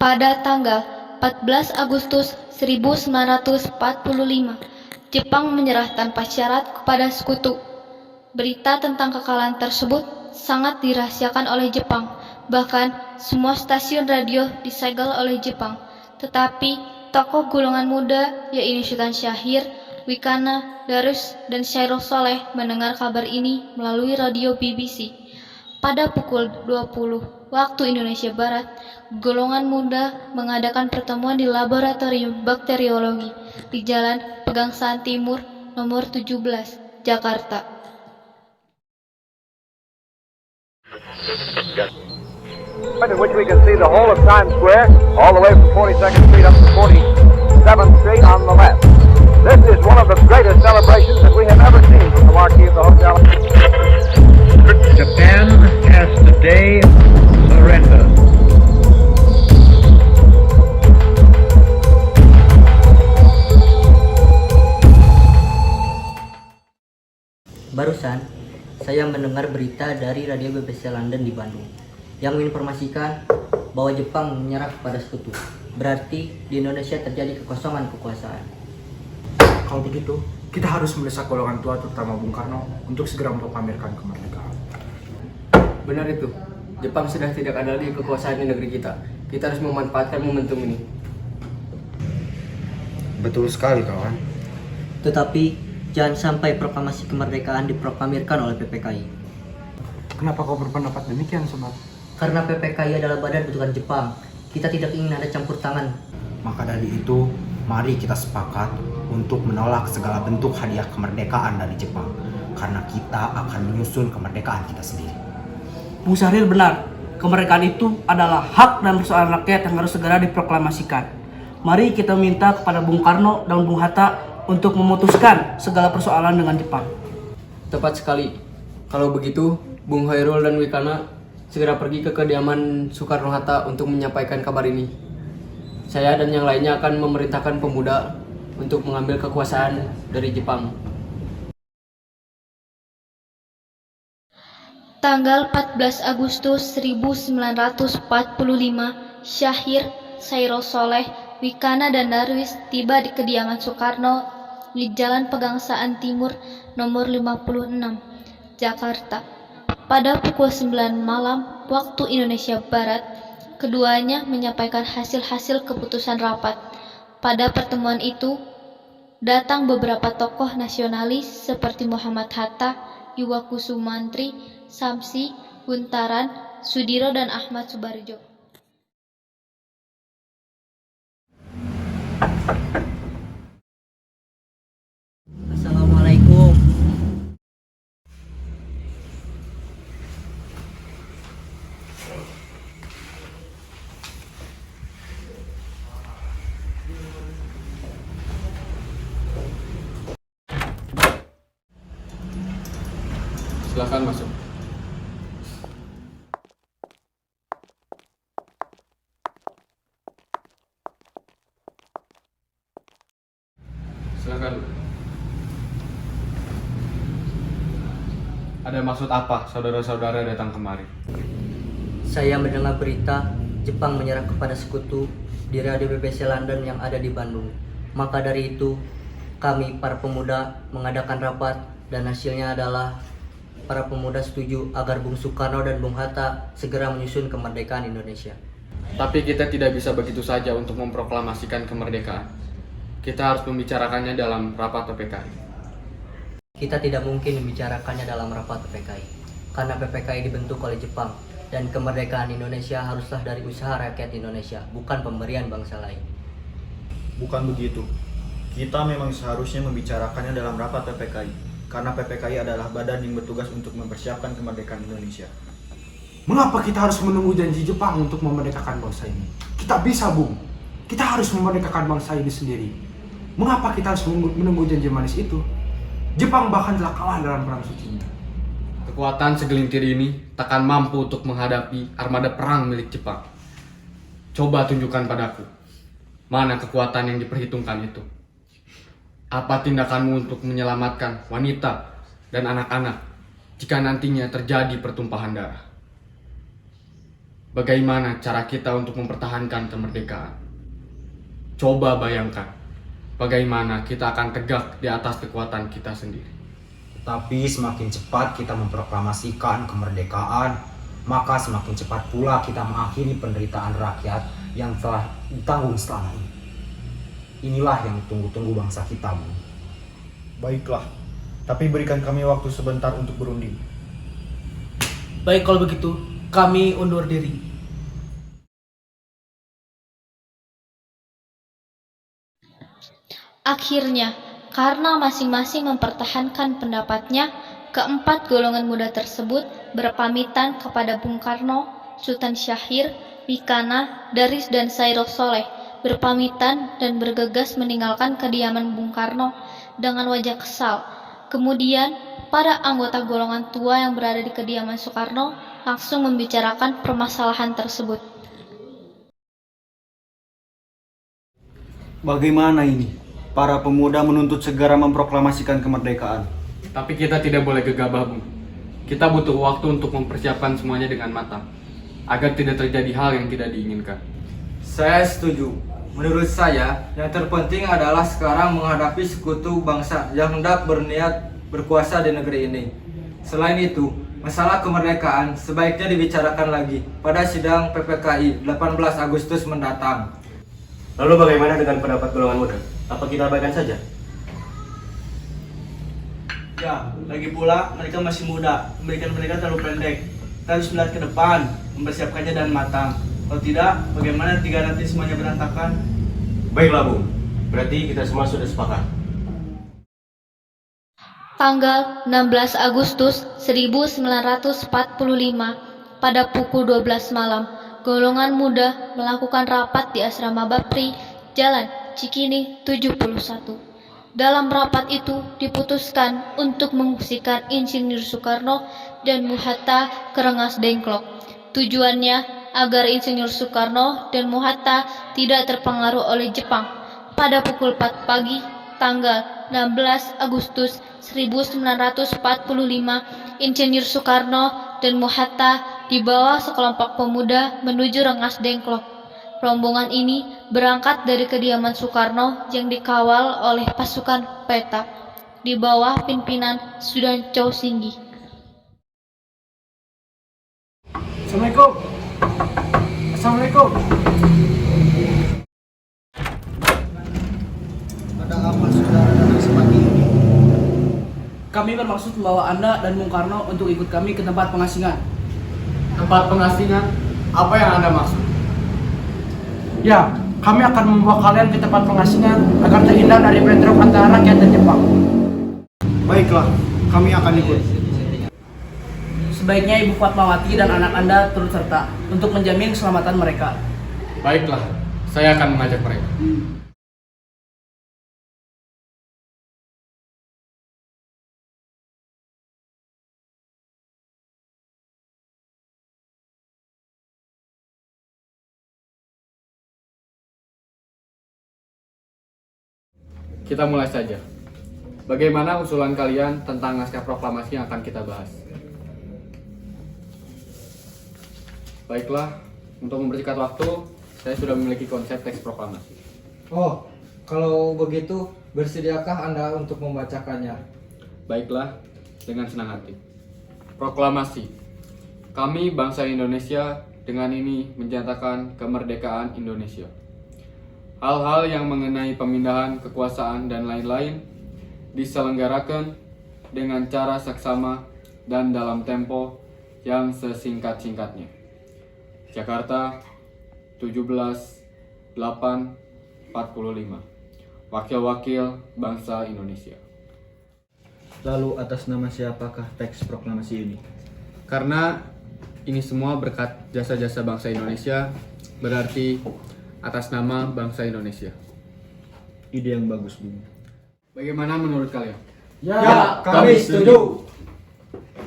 Pada tanggal 14 Agustus 1945, Jepang menyerah tanpa syarat kepada Sekutu. Berita tentang kekalahan tersebut sangat dirahasiakan oleh Jepang. Bahkan semua stasiun radio disegel oleh Jepang. Tetapi tokoh golongan muda yaitu Sultan Syahir, Wikana, Darus, dan Syairul Soleh mendengar kabar ini melalui radio BBC. Pada pukul 20 waktu Indonesia Barat, golongan muda mengadakan pertemuan di Laboratorium Bakteriologi di Jalan Pegangsaan Timur nomor 17, Jakarta. In which we can see the whole of Times Square, all the way from 42nd Street up to 47th Street on the left. This is one of the greatest celebrations that we have ever seen from the marquee of the hotel. Japan has today surrendered. Barusan, saya mendengar berita dari radio BBC London di Bandung yang menginformasikan bahwa Jepang menyerah kepada Sekutu. Berarti di Indonesia terjadi kekosongan kekuasaan. Kalau begitu, kita harus mendesak golongan tua terutama Bung Karno untuk segera memproklamirkan kemerdekaan. Benar itu. Jepang sudah tidak ada lagi kekuasaan di negeri kita. Kita harus memanfaatkan momentum ini. Betul sekali, kawan. Tetapi jangan sampai proklamasi kemerdekaan diproklamirkan oleh PPKI. Kenapa kau berpendapat demikian, Sobat? Karena PPKI adalah badan bentukan Jepang. Kita tidak ingin ada campur tangan. Maka dari itu, mari kita sepakat untuk menolak segala bentuk hadiah kemerdekaan dari Jepang. Karena kita akan menyusun kemerdekaan kita sendiri. Bu Syahrir benar, kemerdekaan itu adalah hak dan persoalan rakyat yang harus segera diproklamasikan. Mari kita minta kepada Bung Karno dan Bung Hatta untuk memutuskan segala persoalan dengan Jepang. Tepat sekali. Kalau begitu, Bung Hairul dan Wikana segera pergi ke kediaman Soekarno-Hatta untuk menyampaikan kabar ini. Saya dan yang lainnya akan memerintahkan pemuda untuk mengambil kekuasaan dari Jepang. Tanggal 14 Agustus 1945, Syahir, Syairul Soleh, Wikana, dan Darwis tiba di kediaman Soekarno di Jalan Pegangsaan Timur nomor 56, Jakarta. Pada pukul 9 malam waktu Indonesia Barat, keduanya menyampaikan hasil-hasil keputusan rapat. Pada pertemuan itu, datang beberapa tokoh nasionalis seperti Muhammad Hatta, Iwakusumantri, Samsi, Buntaran, Sudiro, dan Ahmad Subarjo. Assalamualaikum. Silakan masuk. Silakan. Ada maksud apa saudara-saudara datang kemari? Saya mendengar berita Jepang menyerah kepada Sekutu di radio BBC London yang ada di Bandung. Maka dari itu, kami para pemuda mengadakan rapat dan hasilnya adalah para pemuda setuju agar Bung Soekarno dan Bung Hatta segera menyusun kemerdekaan Indonesia. Tapi kita tidak bisa begitu saja untuk memproklamasikan kemerdekaan. Kita harus membicarakannya dalam rapat PPKI. Kita tidak mungkin membicarakannya dalam rapat PPKI, karena PPKI dibentuk oleh Jepang, dan kemerdekaan Indonesia haruslah dari usaha rakyat Indonesia, bukan pemberian bangsa lain. Bukan begitu. Kita memang seharusnya membicarakannya dalam rapat PPKI, karena PPKI adalah badan yang bertugas untuk mempersiapkan kemerdekaan Indonesia. Mengapa kita harus menunggu janji Jepang untuk memerdekakan bangsa ini? Kita bisa, Bung. Kita harus memerdekakan bangsa ini sendiri. Mengapa kita harus menunggu janji manis itu? Jepang bahkan telah kalah dalam perang sucinya. Kekuatan segelintir ini takkan mampu untuk menghadapi armada perang milik Jepang. Coba tunjukkan padaku, mana kekuatan yang diperhitungkan itu? Apa tindakanmu untuk menyelamatkan wanita dan anak-anak jika nantinya terjadi pertumpahan darah? bagaimana cara kita untuk mempertahankan kemerdekaan. Coba bayangkan, bagaimana kita akan tegak di atas kekuatan kita sendiri. Tapi semakin cepat kita memproklamasikan kemerdekaan, maka semakin cepat pula kita mengakhiri penderitaan rakyat yang telah ditanggung selama ini. Inilah yang ditunggu-tunggu bangsa kita, Bu. Baiklah, tapi berikan kami waktu sebentar untuk berunding. Baik kalau begitu, kami undur diri. Akhirnya, karena masing-masing mempertahankan pendapatnya, keempat golongan muda tersebut berpamitan kepada Bung Karno, Sultan Syahrir, Wikana, Daris, dan Sairot Soleh, berpamitan dan bergegas meninggalkan kediaman Bung Karno dengan wajah kesal. Kemudian, para anggota golongan tua yang berada di kediaman Soekarno langsung membicarakan permasalahan tersebut. Bagaimana ini? Para pemuda menuntut segera memproklamasikan kemerdekaan. Tapi kita tidak boleh gegabah, Bung. Kita butuh waktu untuk mempersiapkan semuanya dengan matang, agar tidak terjadi hal yang tidak diinginkan. Saya setuju. Menurut saya, yang terpenting adalah sekarang menghadapi sekutu bangsa yang hendak berniat berkuasa di negeri ini. Selain itu, masalah kemerdekaan sebaiknya dibicarakan lagi pada sidang PPKI 18 Agustus mendatang. Lalu bagaimana dengan pendapat golongan muda? Apa kita abaikan saja? Ya, lagi pula mereka masih muda, memberikan mereka terlalu pendek. Kita harus melihat ke depan, mempersiapkannya dan matang. Kalau tidak, bagaimana jika nanti semuanya berantakan? Baiklah, Bung. Berarti kita semua sudah sepakat. Tanggal 16 Agustus 1945, pada pukul 12 malam, golongan muda melakukan rapat di Asrama Bapri, Jalan Cikini 71. Dalam rapat itu diputuskan untuk mengungsikan Insinyur Soekarno dan Muhatta ke Rengas Dengklok. Tujuannya agar Insinyur Soekarno dan Muhatta tidak terpengaruh oleh Jepang. Pada pukul 4 pagi, tanggal 16 Agustus 1945, Insinyur Soekarno dan Muhatta dibawa sekelompok pemuda menuju Rengas Dengklok. Rombongan ini berangkat dari kediaman Soekarno yang dikawal oleh pasukan peta di bawah pimpinan Sudan Chow Singgi. Assalamualaikum. Assalamualaikum. Ada apa saudara datang sepagi ini? Kami bermaksud membawa Anda dan Bung Karno untuk ikut kami ke tempat pengasingan. Tempat pengasingan? Apa yang Anda maksud? Ya, kami akan membawa kalian ke tempat pengasingan agar terhindar dari bentrok antara rakyat dan Jepang. Baiklah, kami akan ikut. Sebaiknya Ibu Fatmawati dan anak Anda turut serta untuk menjamin keselamatan mereka. Baiklah, saya akan mengajak mereka. Kita mulai saja. Bagaimana usulan kalian tentang naskah proklamasi yang akan kita bahas? Baiklah, untuk mempersingkat waktu, saya sudah memiliki konsep teks proklamasi. Oh, kalau begitu, bersediakah Anda untuk membacakannya? Baiklah, dengan senang hati. Proklamasi. Kami bangsa Indonesia dengan ini menyatakan kemerdekaan Indonesia. Hal-hal yang mengenai pemindahan kekuasaan dan lain-lain diselenggarakan dengan cara seksama dan dalam tempo yang sesingkat-singkatnya. Jakarta, 17/8/45. Wakil-wakil bangsa Indonesia. Lalu atas nama siapakah teks proklamasi ini? Karena ini semua berkat jasa-jasa bangsa Indonesia, berarti atas nama bangsa Indonesia. Ide yang bagus, Bung. Bagaimana menurut kalian? Ya, kami setuju.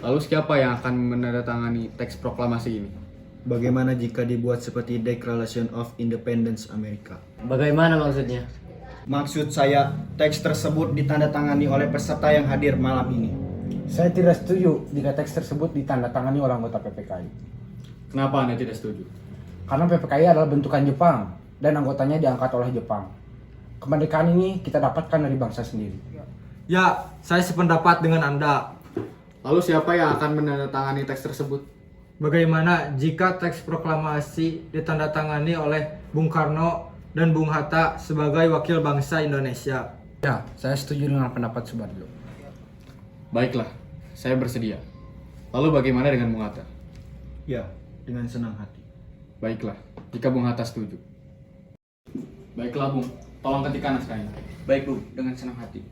Lalu siapa yang akan menandatangani teks proklamasi ini? Bagaimana jika dibuat seperti Declaration of Independence Amerika? Bagaimana maksudnya? Maksud saya, teks tersebut ditandatangani oleh peserta yang hadir malam ini. Saya tidak setuju jika teks tersebut ditandatangani oleh anggota PPKI. Kenapa Anda tidak setuju? Karena PPKI adalah bentukan Jepang dan anggotanya diangkat oleh Jepang. Kemerdekaan ini kita dapatkan dari bangsa sendiri. Ya, saya sependapat dengan Anda. Lalu siapa yang akan menandatangani teks tersebut? Bagaimana jika teks proklamasi ditandatangani oleh Bung Karno dan Bung Hatta sebagai wakil bangsa Indonesia? Ya, saya setuju dengan pendapat Subarjo. Baiklah, saya bersedia. Lalu bagaimana dengan Bung Hatta? Ya, dengan senang hati. Baiklah, jika Bung Hatta setuju. Baiklah Bung, tolong ketikkan naskahnya. Baik Bung, dengan senang hati.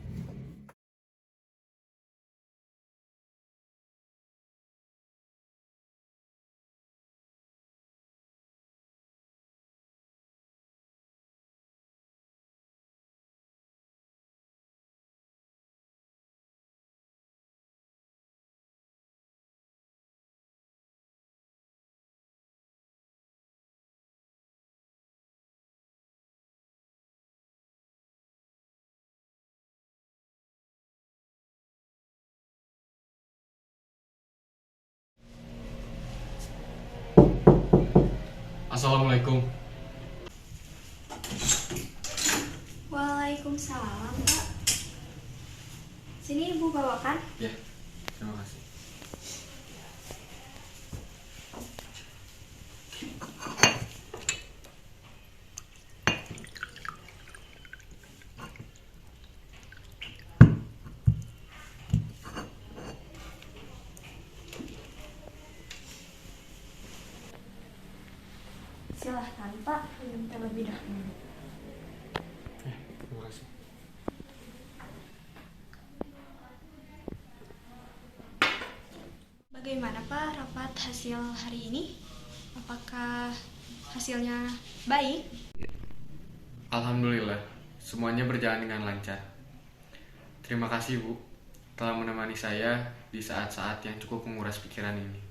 Assalamualaikum. Waalaikumsalam, Pak. Sini Ibu bawakan. Ya, terima kasih. Silahkan Pak, minum terlebih dahulu. Terima kasih. Bagaimana Pak rapat hasil hari ini? Apakah hasilnya baik? Alhamdulillah, semuanya berjalan dengan lancar. Terima kasih Bu, telah menemani saya di saat-saat yang cukup menguras pikiran ini.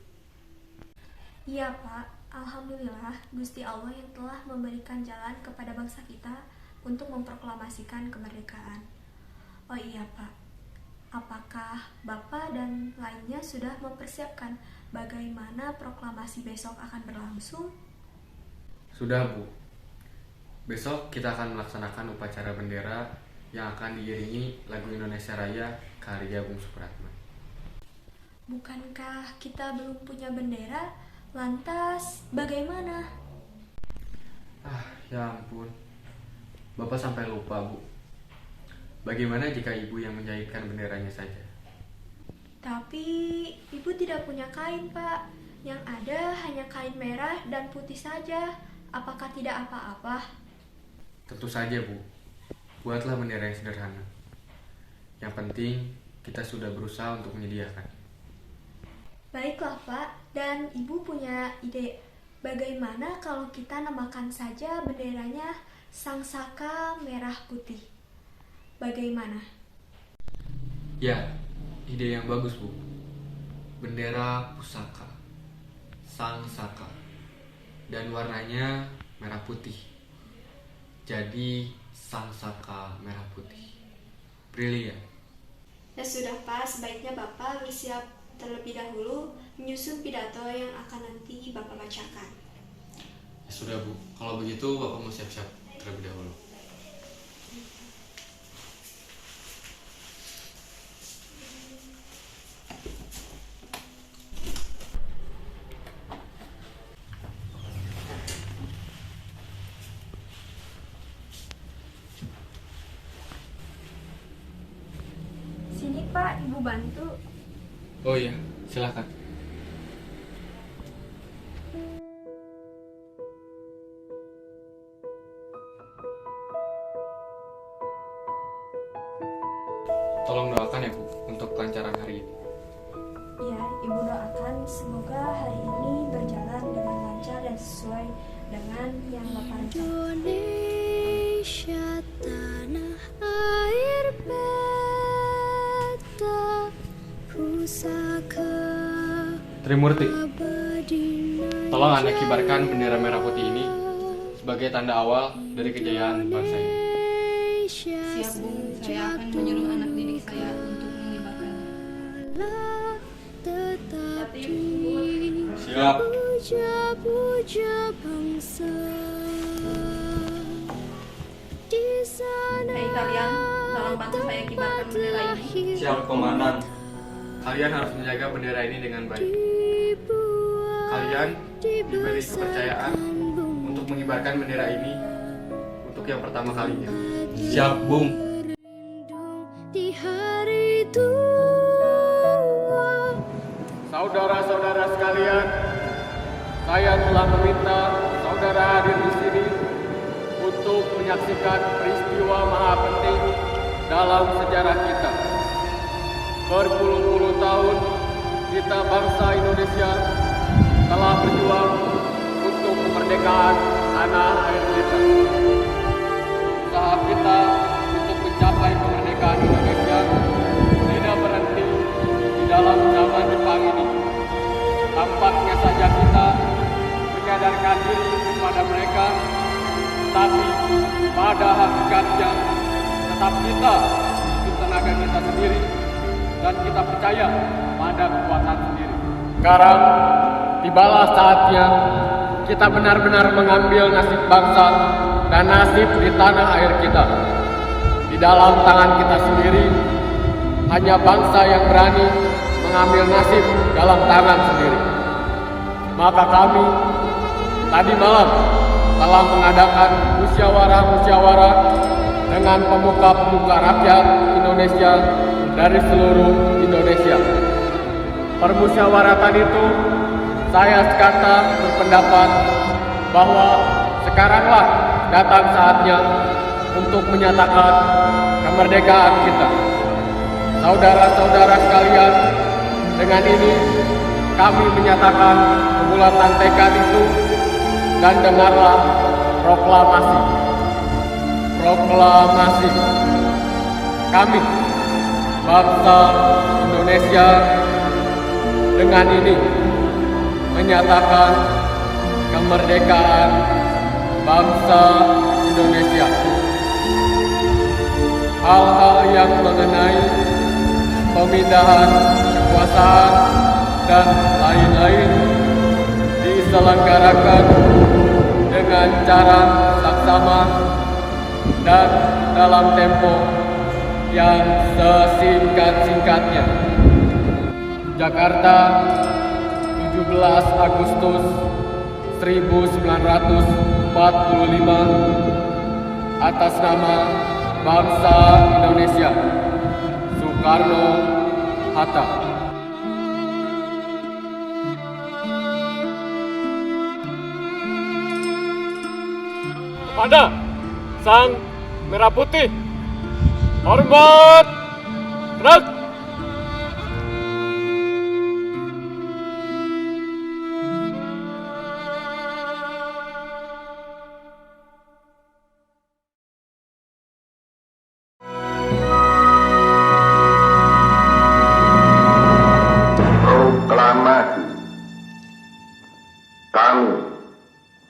Iya Pak, Alhamdulillah Gusti Allah yang telah memberikan jalan kepada bangsa kita untuk memproklamasikan kemerdekaan. Oh iya Pak, apakah Bapak dan lainnya sudah mempersiapkan bagaimana proklamasi besok akan berlangsung? Sudah Bu, besok kita akan melaksanakan upacara bendera yang akan diiringi lagu Indonesia Raya karya Bung Supratman. Bukankah kita belum punya bendera? Lantas bagaimana? Ya ampun, Bapak sampai lupa Bu. Bagaimana jika Ibu yang menjahitkan benderanya saja? Tapi Ibu tidak punya kain Pak. Yang ada hanya kain merah dan putih saja. Apakah tidak apa-apa? Tentu saja Bu, buatlah bendera yang sederhana. Yang penting kita sudah berusaha untuk menyediakan. Baiklah Pak, dan Ibu punya ide bagaimana kalau kita namakan saja benderanya Sang Saka Merah Putih. Bagaimana? Ya, ide yang bagus Bu. Bendera pusaka, Sang Saka, dan warnanya merah putih. Jadi Sang Saka Merah Putih. Brilian. Ya sudah Pak, sebaiknya Bapak bersiap terlebih dahulu menyusun pidato yang akan nanti Bapak bacakan. Ya sudah Bu, kalau begitu Bapak mau siap-siap terlebih dahulu. Sini Pak, Ibu bantu. Oh iya, silakan. Tolong doakan ya Bu, untuk kelancaran hari ini. Ya, Ibu doakan semoga hari ini berjalan dengan lancar dan sesuai dengan yang Bapak rencanakan. Indonesia tanah air beta pusaka. Trimurti, tolong Anda kibarkan bendera merah putih ini sebagai tanda awal dari kejayaan bangsa ini. Siap Bung, saya akan menyuruh anak didik saya untuk mengibarkannya. Siap. puja-puja bangsa di sana. Hei kalian, tolong bantu saya kibarkan bendera ini. Siap, Komandan. Kalian harus menjaga bendera ini dengan baik. Kalian diberi kepercayaan untuk mengibarkan bendera ini untuk yang pertama kalinya. Siap, Bung. Di hari tua. Saudara-saudara sekalian, saya telah meminta saudara hadir di sini untuk menyaksikan peristiwa maha penting dalam sejarah kita. Berpuluh-puluh tahun kita bangsa Indonesia telah berjuang untuk kemerdekaan tanah air kita. Usaha kita untuk mencapai kemerdekaan Indonesia tidak berhenti di dalam zaman Jepang ini. Tampaknya saja kita menyadarkan diri kepada mereka, tapi pada hakikatnya tetap kita itu tenaga kita sendiri dan kita percaya pada kekuatan sendiri. Sekarang tibalah saatnya kita benar-benar mengambil nasib bangsa dan nasib di tanah air kita. Di dalam tangan kita sendiri, hanya bangsa yang berani mengambil nasib dalam tangan sendiri. Maka kami tadi malam telah mengadakan musyawarah-musyawarah dengan pemuka-pemuka rakyat Indonesia dari seluruh Indonesia. Permusyawaratan itu saya sekata berpendapat bahwa sekaranglah datang saatnya untuk menyatakan kemerdekaan kita. Saudara-saudara sekalian, dengan ini kami menyatakan kebulatan tekad itu dan dengarlah proklamasi. Proklamasi. Kami, bangsa Indonesia, dengan ini menyatakan kemerdekaan bangsa Indonesia. Hal-hal yang mengenai pemindahan kekuasaan dan lain-lain diselenggarakan dengan cara saksama dan dalam tempo yang sesingkat-singkatnya. Jakarta, 17 Agustus 1945, atas nama bangsa Indonesia, Soekarno-Hatta. Kepada Sang Merah Putih, hormat, gerak. Proklamasi. Kami,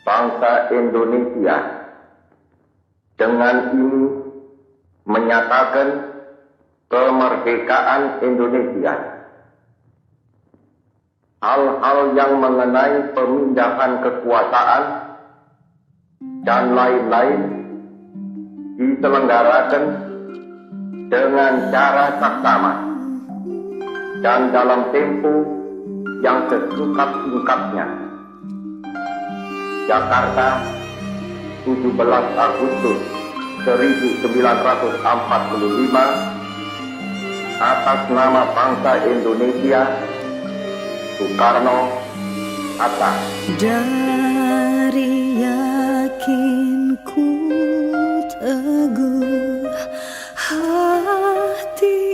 bangsa Indonesia, dengan ini menyatakan kemerdekaan Indonesia. Hal-hal yang mengenai pemindahan kekuasaan dan lain-lain diselenggarakan dengan cara saksama dan dalam tempo yang sesingkat-singkatnya. Jakarta, 17 Agustus 1945, atas nama bangsa Indonesia, Soekarno-Hatta. Dari yakinku teguh, hati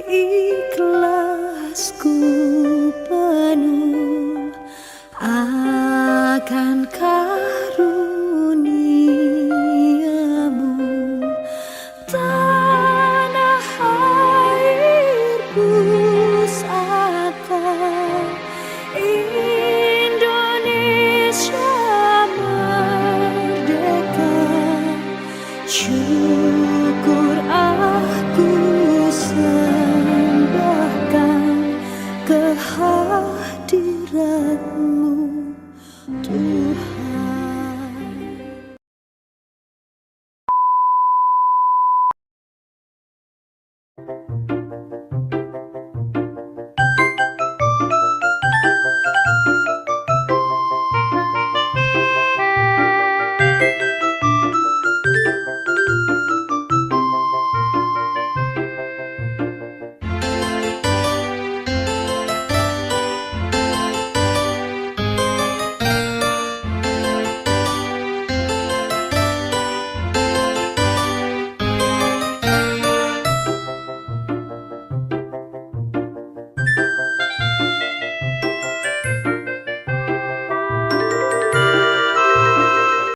ikhlasku penuh akan karuniamu, tanah airku pusaka Indonesia merdeka. Syukur aku sembahkan ke